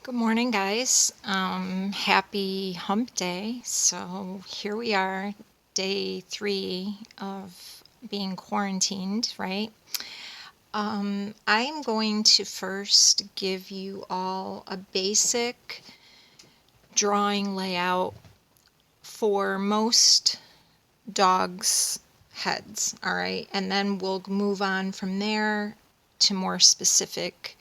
Good morning, guys. Happy hump day. So here we are, day 3 of being quarantined, right? I'm going to first give you all a basic drawing layout for most dogs' heads, all right? And then we'll move on from there to more specific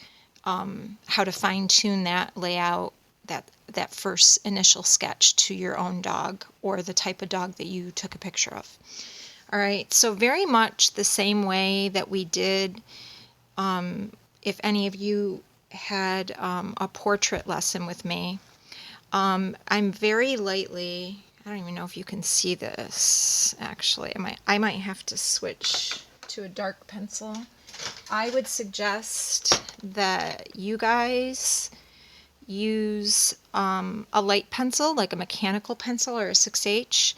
how to fine-tune that layout, that first initial sketch to your own dog or the type of dog that you took a picture of. All right, so very much the same way that we did, if any of you had a portrait lesson with me. I'm very lightly, I don't even know if you can see this actually. I might have to switch to a dark pencil. I would suggest that you guys use a light pencil, like a mechanical pencil or a 6H.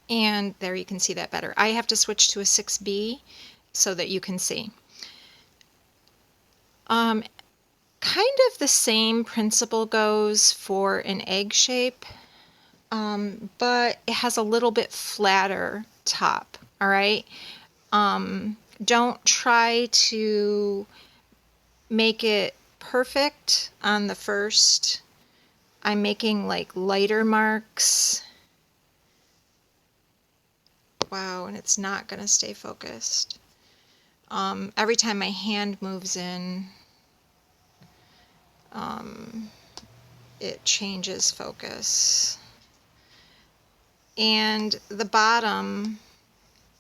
And there you can see that better. I have to switch to a 6B so that you can see. Kind of the same principle goes for an egg shape, but it has a little bit flatter top, all right? Don't try to make it perfect on the first. I'm making like lighter marks. Wow, and it's not going to stay focused. Every time my hand moves in, it changes focus. And the bottom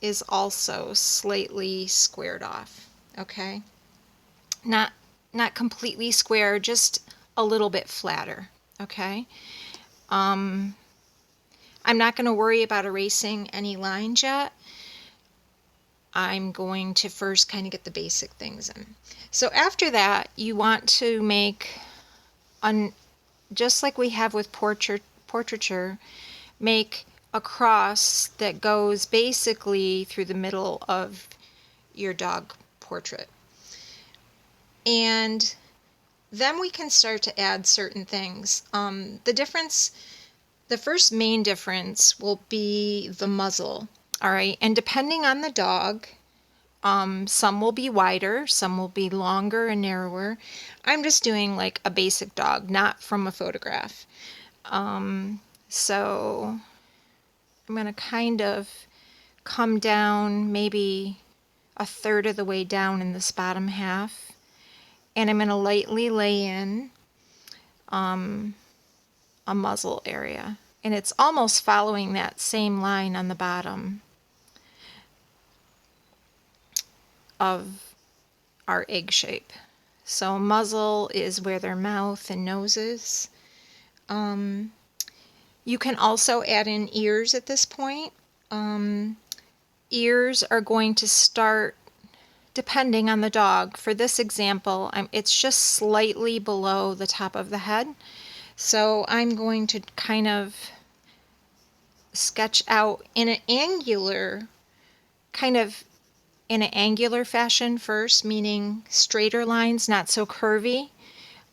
is also slightly squared off, okay? Not completely square, just a little bit flatter, okay? I'm not going to worry about erasing any lines yet. I'm going to first kind of get the basic things in. So after that, you want to make, just like we have with portraiture, make a cross that goes basically through the middle of your dog portrait. And then we can start to add certain things. The first main difference will be the muzzle, all right? And depending on the dog, some will be wider, some will be longer and narrower. I'm just doing like a basic dog, not from a photograph. So I'm going to kind of come down maybe a third of the way down in this bottom half. And I'm going to lightly lay in a muzzle area. And it's almost following that same line on the bottom of our egg shape. So muzzle is where their mouth and nose is. You can also add in ears at this point. Ears are going to start depending on the dog. For this example, it's just slightly below the top of the head. So I'm going to kind of sketch out in an angular, fashion first, meaning straighter lines, not so curvy.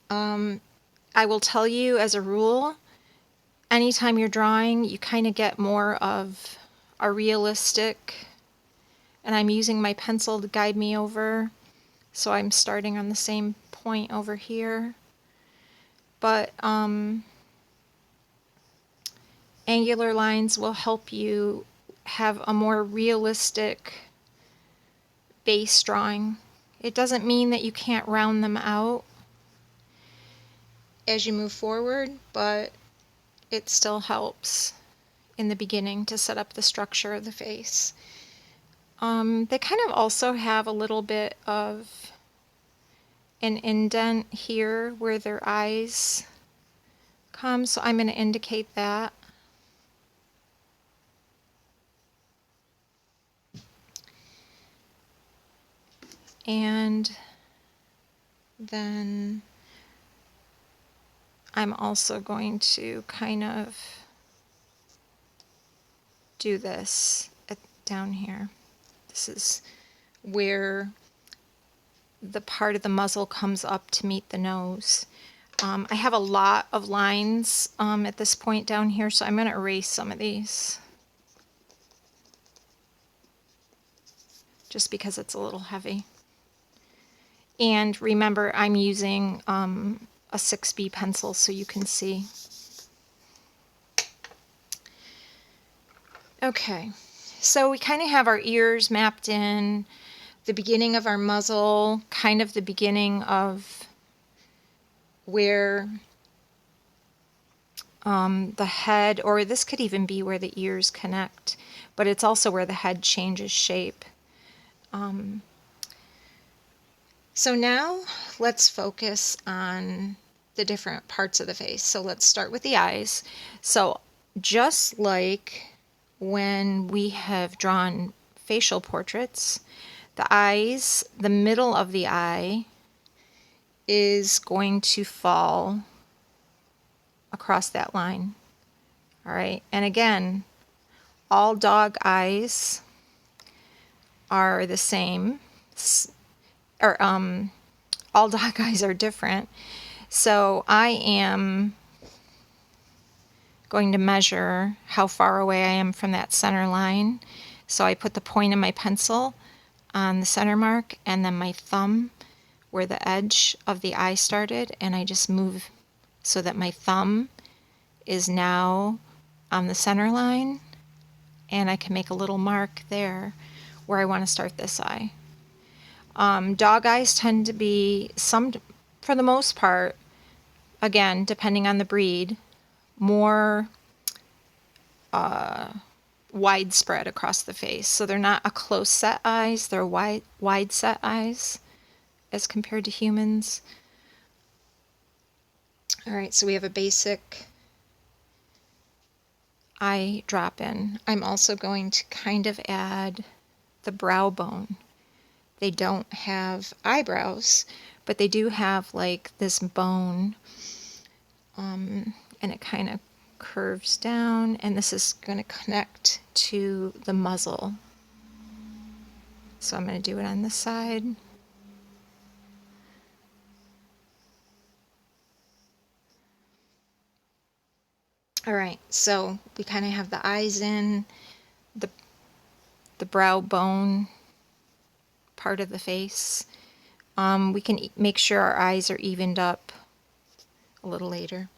I will tell you as a rule, anytime you're drawing, you kind of get more of a realistic, and I'm using my pencil to guide me over, so I'm starting on the same point over here. But angular lines will help you have a more realistic base drawing. It doesn't mean that you can't round them out as you move forward, but it still helps in the beginning to set up the structure of the face. They kind of also have a little bit of an indent here where their eyes come, so I'm going to indicate that. And then I'm also going to kind of do this down here. This is where the part of the muzzle comes up to meet the nose. I have a lot of lines at this point down here, so I'm going to erase some of these just because it's a little heavy. And remember, I'm using a 6B pencil so you can see. Okay, so we kind of have our ears mapped in, the beginning of our muzzle, kind of the beginning of where the head, or this could even be where the ears connect, but it's also where the head changes shape. So now let's focus on the different parts of the face. So let's start with the eyes. So just like when we have drawn facial portraits, the eyes, the middle of the eye is going to fall across that line. All right, and again, all dog eyes are the same, or all dog eyes are different. So I am going to measure how far away I am from that center line. So I put the point of my pencil on the center mark and then my thumb where the edge of the eye started, and I just move so that my thumb is now on the center line, and I can make a little mark there where I want to start this eye. Dog eyes tend to be, for the most part, again, depending on the breed, more widespread across the face. So they're not a close set eyes, they're wide set eyes as compared to humans. All right, so we have a basic eye drop in. I'm also going to kind of add the brow bone. They don't have eyebrows, but they do have like this bone, and it kind of curves down, and this is going to connect to the muzzle. So I'm going to do it on this side. All right, so we kind of have the eyes in, the brow bone part of the face. We can make sure our eyes are evened up a little later.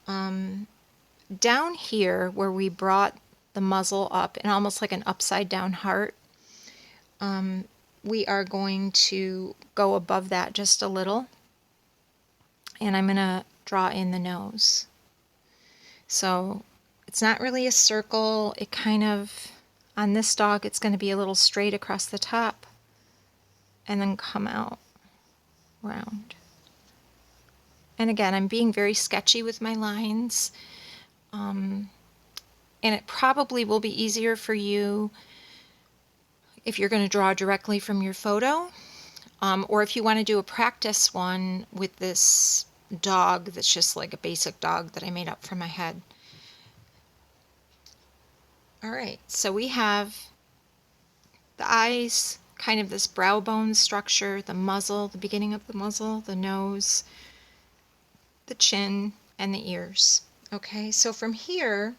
Down here where we brought the muzzle up in almost like an upside down heart, we are going to go above that just a little, and I'm going to draw in the nose. So it's not really a circle, it kind of, on this dog it's going to be a little straight across the top and then come out round. And again, I'm being very sketchy with my lines, and it probably will be easier for you if you're going to draw directly from your photo, or if you want to do a practice one with this dog that's just like a basic dog that I made up from my head. All right, so we have the eyes, kind of this brow bone structure, the muzzle, the beginning of the muzzle, the nose, the chin, and the ears. Okay, so from here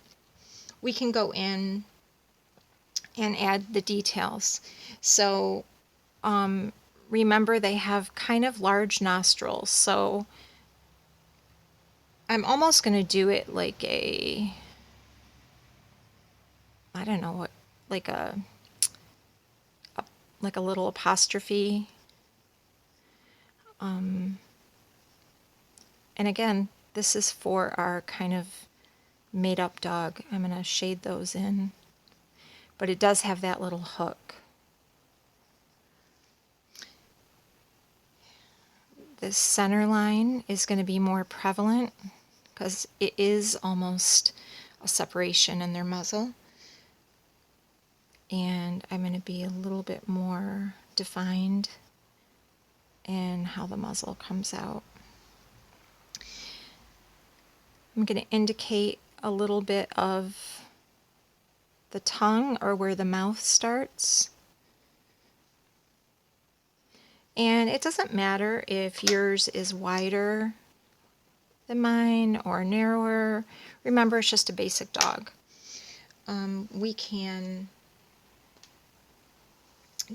we can go in and add the details. So remember, they have kind of large nostrils, so I'm almost going to do it like a, I don't know what, like a little apostrophe. And again, this is for our kind of made up dog. I'm going to shade those in, but it does have that little hook. This center line is going to be more prevalent because it is almost a separation in their muzzle. And I'm going to be a little bit more defined in how the muzzle comes out. I'm going to indicate a little bit of the tongue, or where the mouth starts. And it doesn't matter if yours is wider than mine or narrower. Remember, it's just a basic dog. We can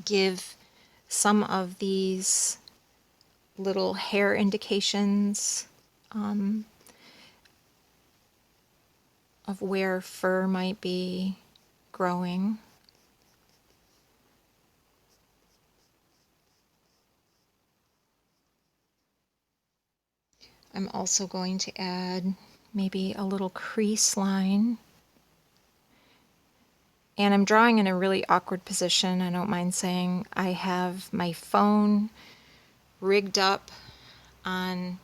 give some of these little hair indications of where fur might be growing. I'm also going to add maybe a little crease line. And I'm drawing in a really awkward position, I don't mind saying. I have my phone rigged up on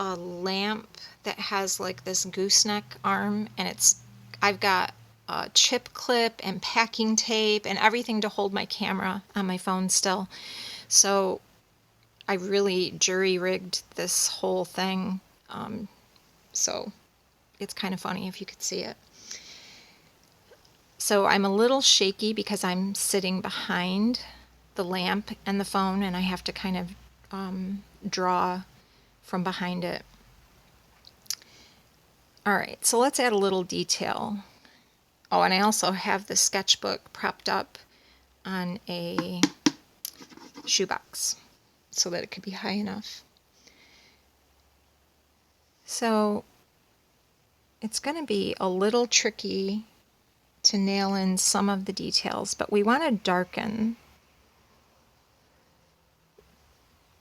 a lamp that has like this gooseneck arm, and I've got a chip clip and packing tape and everything to hold my camera on my phone still. So I really jury-rigged this whole thing, so it's kind of funny if you could see it. So I'm a little shaky because I'm sitting behind the lamp and the phone, and I have to kind of draw from behind it. All right, so let's add a little detail. Oh, and I also have the sketchbook propped up on a shoebox so that it could be high enough. So it's going to be a little tricky to nail in some of the details, but we want to darken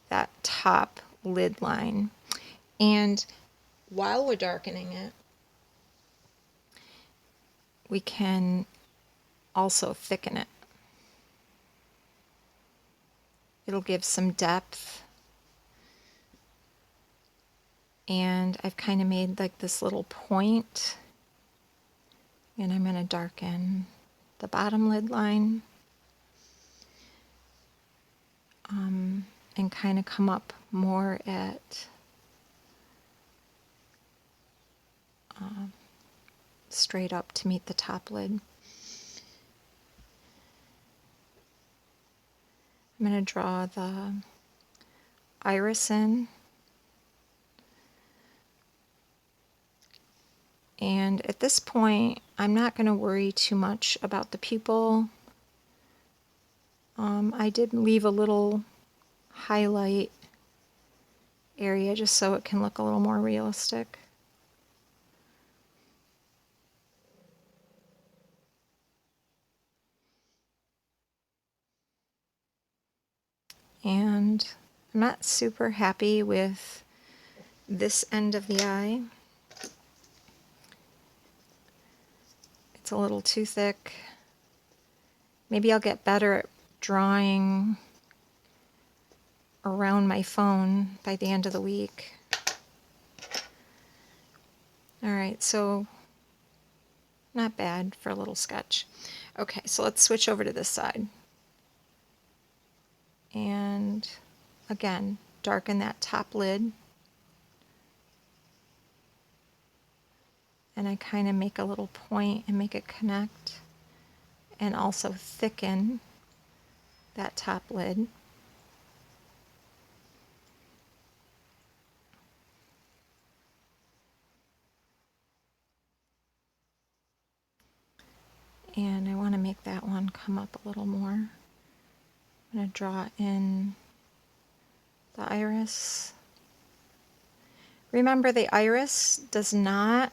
that top lid line. And while we're darkening it, we can also thicken it. It'll give some depth. And I've kind of made like this little point, and I'm going to darken the bottom lid line and kind of come up more at straight up to meet the top lid. I'm going to draw the iris in. And at this point, I'm not going to worry too much about the pupil. I did leave a little highlight area just so it can look a little more realistic. And I'm not super happy with this end of the eye. It's a little too thick. Maybe I'll get better at drawing around my phone by the end of the week. Alright, so not bad for a little sketch. Okay, so let's switch over to this side. And again, darken that top lid. And I kind of make a little point and make it connect, and also thicken that top lid. And I want to make that one come up a little more. I'm going to draw in the iris. Remember, the iris does not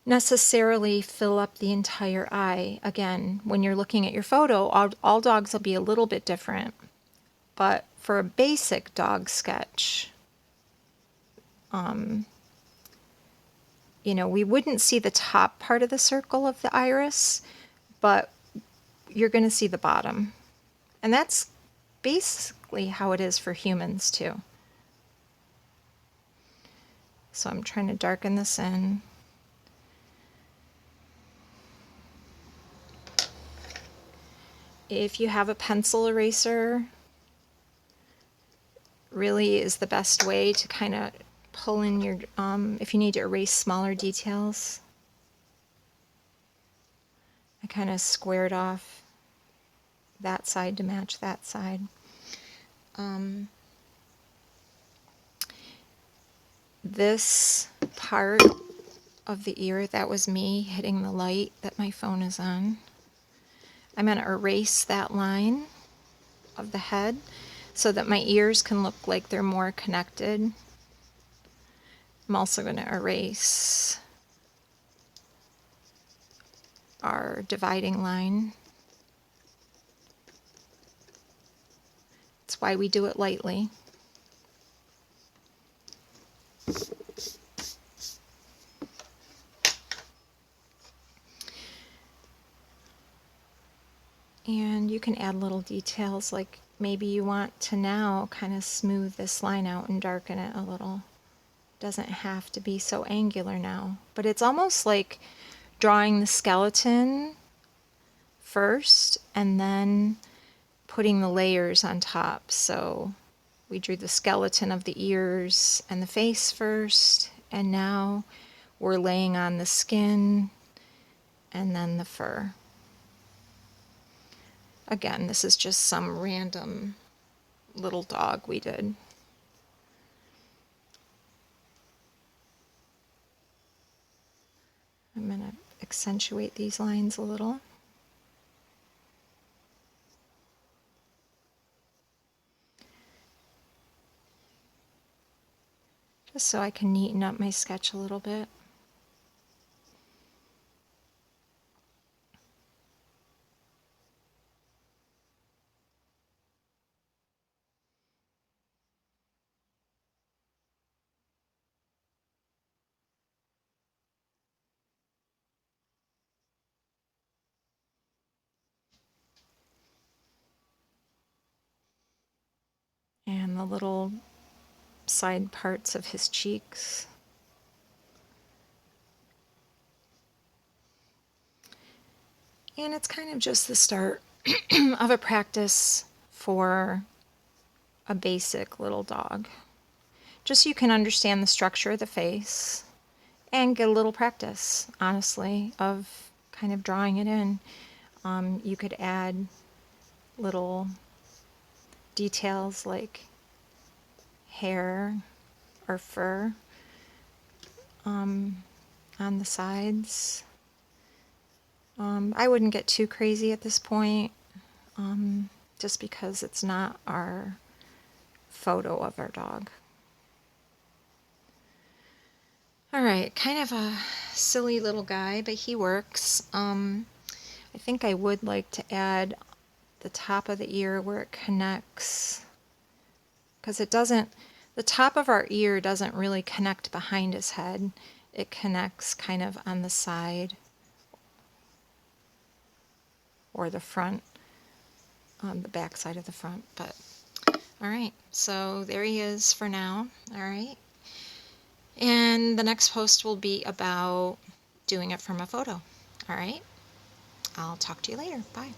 necessarily fill up the entire eye. Again, when you're looking at your photo, all dogs will be a little bit different. But for a basic dog sketch, you know, we wouldn't see the top part of the circle of the iris, but you're going to see the bottom. And that's basically how it is for humans too. So I'm trying to darken this in. If you have a pencil eraser, really is the best way to kind of pull in your, if you need to erase smaller details. I kind of squared off that side to match that side. This part of the ear, that was me hitting the light that my phone is on. I'm going to erase that line of the head so that my ears can look like they're more connected. I'm also going to erase our dividing line. That's why we do it lightly. And you can add little details, like maybe you want to now kind of smooth this line out and darken it a little. Doesn't have to be so angular now, but it's almost like drawing the skeleton first and then putting the layers on top. So we drew the skeleton of the ears and the face first, and now we're laying on the skin and then the fur. Again, this is just some random little dog we did. I'm going to accentuate these lines a little. Just so I can neaten up my sketch a little bit. And the little side parts of his cheeks. And it's kind of just the start of a practice for a basic little dog. Just so you can understand the structure of the face and get a little practice, honestly, of kind of drawing it in. You could add little details like hair or fur on the sides. I wouldn't get too crazy at this point, just because it's not our photo of our dog. Alright, kind of a silly little guy, but he works. I think I would like to add the top of the ear where it connects, because it doesn't, the top of our ear doesn't really connect behind his head. It connects kind of on the side or the front, on the back side of the front. But alright, so there he is for now. Alright, and the next post will be about doing it from a photo. Alright, I'll talk to you later. Bye.